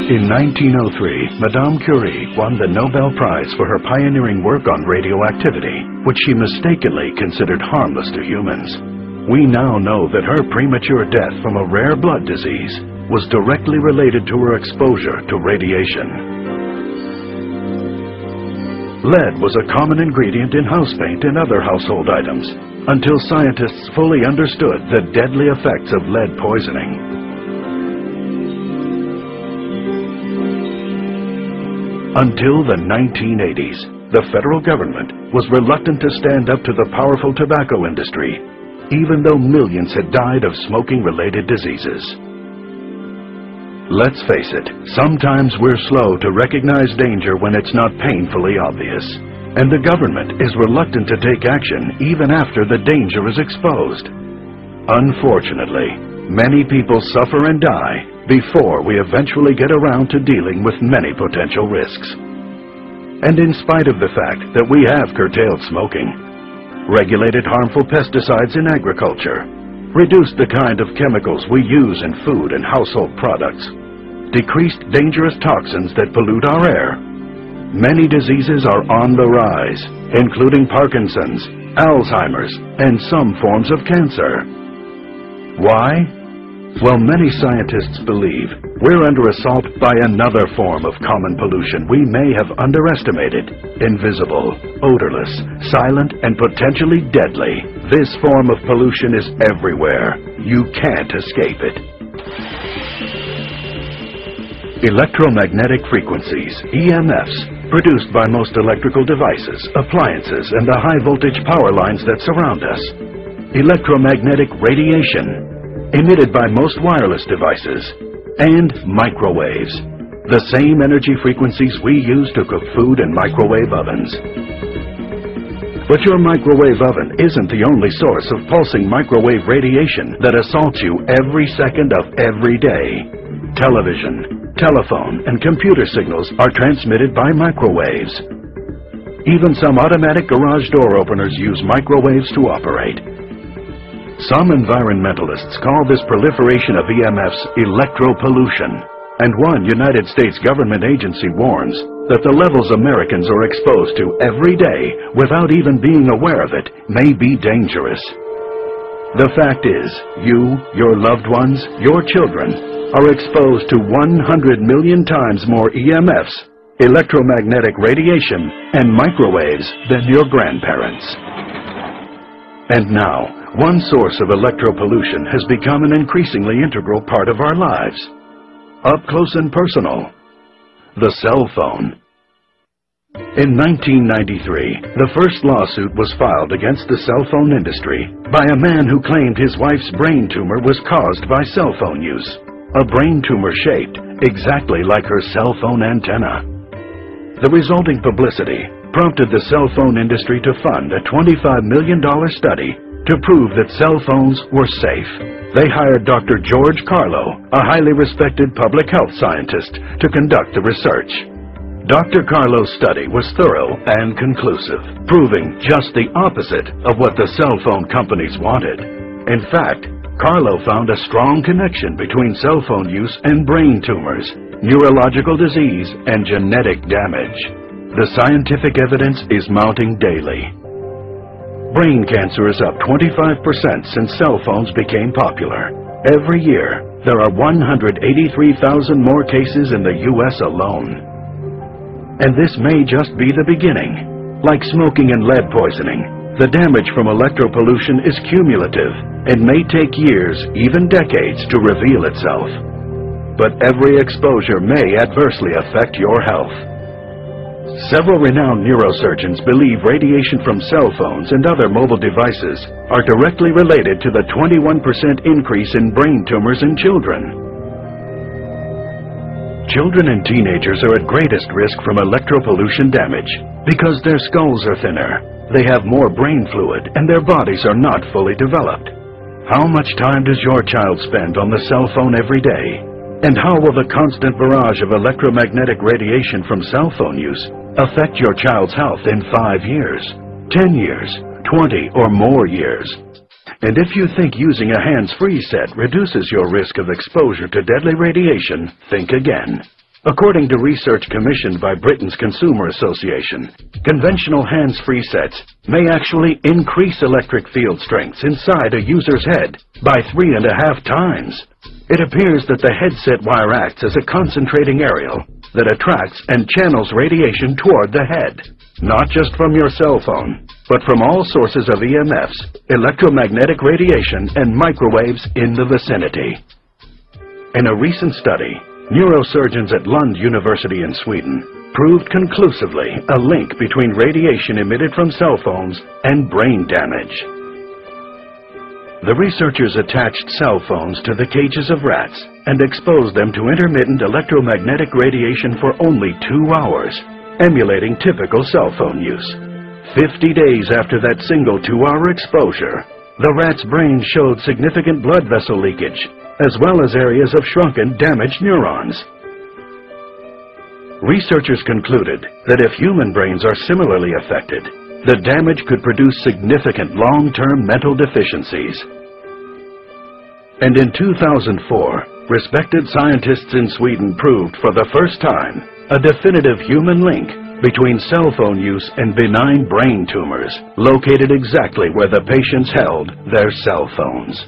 In 1903, Madame Curie won the Nobel Prize for her pioneering work on radioactivity, which she mistakenly considered harmless to humans. We now know that her premature death from a rare blood disease was directly related to her exposure to radiation. Lead was a common ingredient in house paint and other household items, until scientists fully understood the deadly effects of lead poisoning. Until the 1980s, the federal government was reluctant to stand up to the powerful tobacco industry, even though millions had died of smoking-related diseases. Let's face it, sometimes we're slow to recognize danger when it's not painfully obvious, and the government is reluctant to take action even after the danger is exposed. Unfortunately, many people suffer and die before we eventually get around to dealing with many potential risks. And in spite of the fact that we have curtailed smoking, regulated harmful pesticides in agriculture, reduced the kind of chemicals we use in food and household products, decreased dangerous toxins that pollute our air, many diseases are on the rise, including Parkinson's, Alzheimer's, and some forms of cancer. Why? Well, many scientists believe we're under assault by another form of common pollution we may have underestimated. Invisible, odorless, silent, and potentially deadly. This form of pollution is everywhere. You can't escape it. Electromagnetic frequencies, EMFs, produced by most electrical devices, appliances, and the high-voltage power lines that surround us. Electromagnetic radiation, emitted by most wireless devices, and microwaves, the same energy frequencies we use to cook food in microwave ovens. But your microwave oven isn't the only source of pulsing microwave radiation that assaults you every second of every day. Television, telephone, and computer signals are transmitted by microwaves. Even some automatic garage door openers use microwaves to operate. Some environmentalists call this proliferation of EMFs electropollution, and one United States government agency warns that the levels Americans are exposed to every day without even being aware of it may be dangerous. The fact is, you, your loved ones, your children, are exposed to 100 million times more EMFs, electromagnetic radiation, and microwaves than your grandparents. And now, one source of electropollution has become an increasingly integral part of our lives. Up close and personal. The cell phone. In 1993, the first lawsuit was filed against the cell phone industry by a man who claimed his wife's brain tumor was caused by cell phone use. A brain tumor shaped exactly like her cell phone antenna. The resulting publicity prompted the cell phone industry to fund a $25 million study to prove that cell phones were safe. They hired Dr. George Carlo, a highly respected public health scientist, to conduct the research. Dr. Carlo's study was thorough and conclusive, proving just the opposite of what the cell phone companies wanted. In fact, Carlo found a strong connection between cell phone use and brain tumors, neurological disease, and genetic damage. The scientific evidence is mounting daily. Brain cancer is up 25% since cell phones became popular. Every year, there are 183,000 more cases in the U.S. alone. And this may just be the beginning. Like smoking and lead poisoning, the damage from electropollution is cumulative and may take years, even decades, to reveal itself. But every exposure may adversely affect your health. Several renowned neurosurgeons believe radiation from cell phones and other mobile devices are directly related to the 21% increase in brain tumors in children. Children and teenagers are at greatest risk from electropollution damage because their skulls are thinner, they have more brain fluid, and their bodies are not fully developed. How much time does your child spend on the cell phone every day? And how will the constant barrage of electromagnetic radiation from cell phone use affect your child's health in 5 years, 10 years, 20 or more years? And if you think using a hands-free set reduces your risk of exposure to deadly radiation, think again. According to research commissioned by Britain's Consumer Association, conventional hands-free sets may actually increase electric field strengths inside a user's head by 3.5 times. It appears that the headset wire acts as a concentrating aerial that attracts and channels radiation toward the head, not just from your cell phone, but from all sources of EMFs, electromagnetic radiation, and microwaves in the vicinity. In a recent study, neurosurgeons at Lund University in Sweden proved conclusively a link between radiation emitted from cell phones and brain damage. The researchers attached cell phones to the cages of rats and exposed them to intermittent electromagnetic radiation for only 2 hours, emulating typical cell phone use. 50 days after that single 2-hour exposure, the rat's brain showed significant blood vessel leakage, as well as areas of shrunken, damaged neurons. Researchers concluded that if human brains are similarly affected, the damage could produce significant long-term mental deficiencies. And in 2004, respected scientists in Sweden proved for the first time a definitive human link between cell phone use and benign brain tumors located exactly where the patients held their cell phones.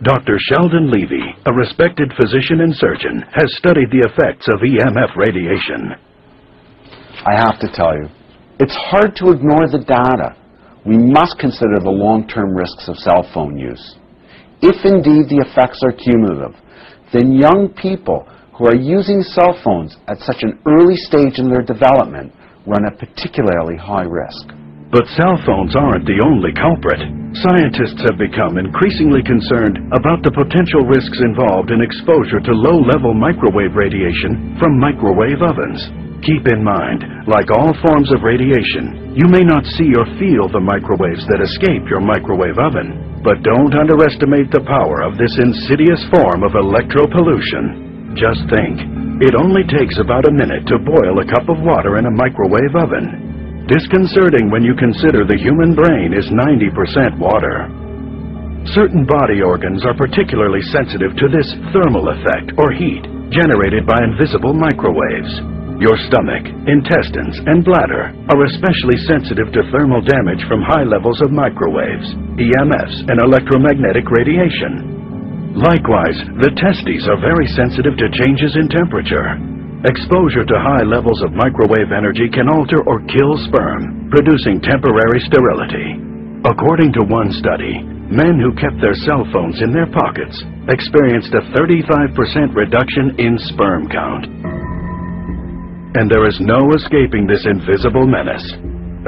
Dr. Sheldon Levy, a respected physician and surgeon, has studied the effects of EMF radiation. I have to tell you, it's hard to ignore the data. We must consider the long-term risks of cell phone use. If indeed the effects are cumulative, then young people who are using cell phones at such an early stage in their development run a particularly high risk. But cell phones aren't the only culprit. Scientists have become increasingly concerned about the potential risks involved in exposure to low-level microwave radiation from microwave ovens. Keep in mind, like all forms of radiation, you may not see or feel the microwaves that escape your microwave oven. But don't underestimate the power of this insidious form of electropollution. Just think, it only takes about a minute to boil a cup of water in a microwave oven. Disconcerting when you consider the human brain is 90% water. Certain body organs are particularly sensitive to this thermal effect or heat generated by invisible microwaves. Your stomach, intestines, and bladder are especially sensitive to thermal damage from high levels of microwaves, EMFs, and electromagnetic radiation. Likewise, the testes are very sensitive to changes in temperature. Exposure to high levels of microwave energy can alter or kill sperm, producing temporary sterility. According to one study, men who kept their cell phones in their pockets experienced a 35% reduction in sperm count. And there is no escaping this invisible menace.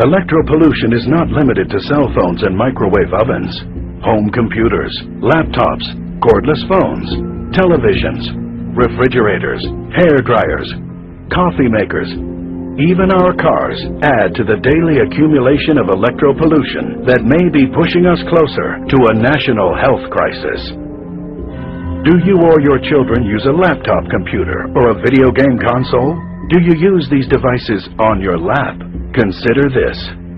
Electropollution is not limited to cell phones and microwave ovens. Home computers, laptops, cordless phones, televisions, refrigerators, hair dryers, coffee makers, even our cars add to the daily accumulation of electropollution that may be pushing us closer to a national health crisis. Do you or your children use a laptop computer or a video game console? Do you use these devices on your lap? Consider this.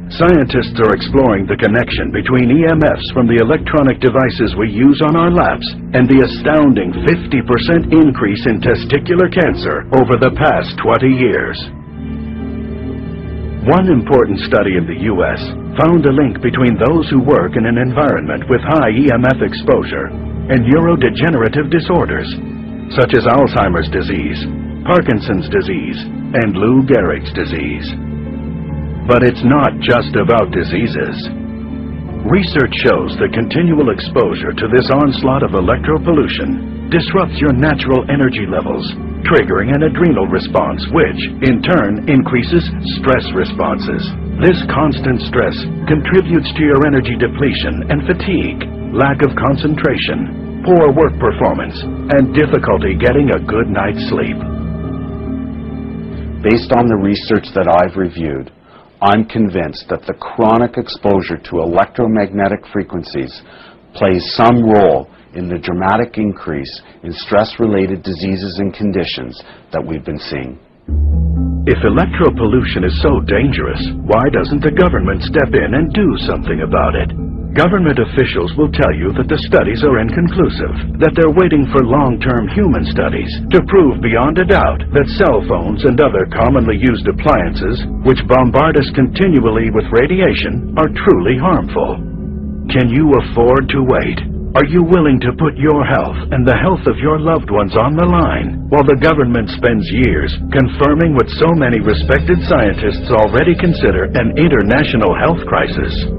Scientists are exploring the connection between EMFs from the electronic devices we use on our laps and the astounding 50% increase in testicular cancer over the past 20 years. One important study in the U.S. found a link between those who work in an environment with high EMF exposure and neurodegenerative disorders, such as Alzheimer's disease, Parkinson's disease, and Lou Gehrig's disease. But it's not just about diseases. Research shows that continual exposure to this onslaught of electropollution disrupts your natural energy levels, triggering an adrenal response which, in turn, increases stress responses. This constant stress contributes to your energy depletion and fatigue, lack of concentration, poor work performance, and difficulty getting a good night's sleep. Based on the research that I've reviewed, I'm convinced that the chronic exposure to electromagnetic frequencies plays some role in the dramatic increase in stress-related diseases and conditions that we've been seeing. If electropollution is so dangerous, why doesn't the government step in and do something about it? Government officials will tell you that the studies are inconclusive, that they're waiting for long-term human studies to prove beyond a doubt that cell phones and other commonly used appliances, which bombard us continually with radiation, are truly harmful. Can you afford to wait? Are you willing to put your health and the health of your loved ones on the line while the government spends years confirming what so many respected scientists already consider an international health crisis?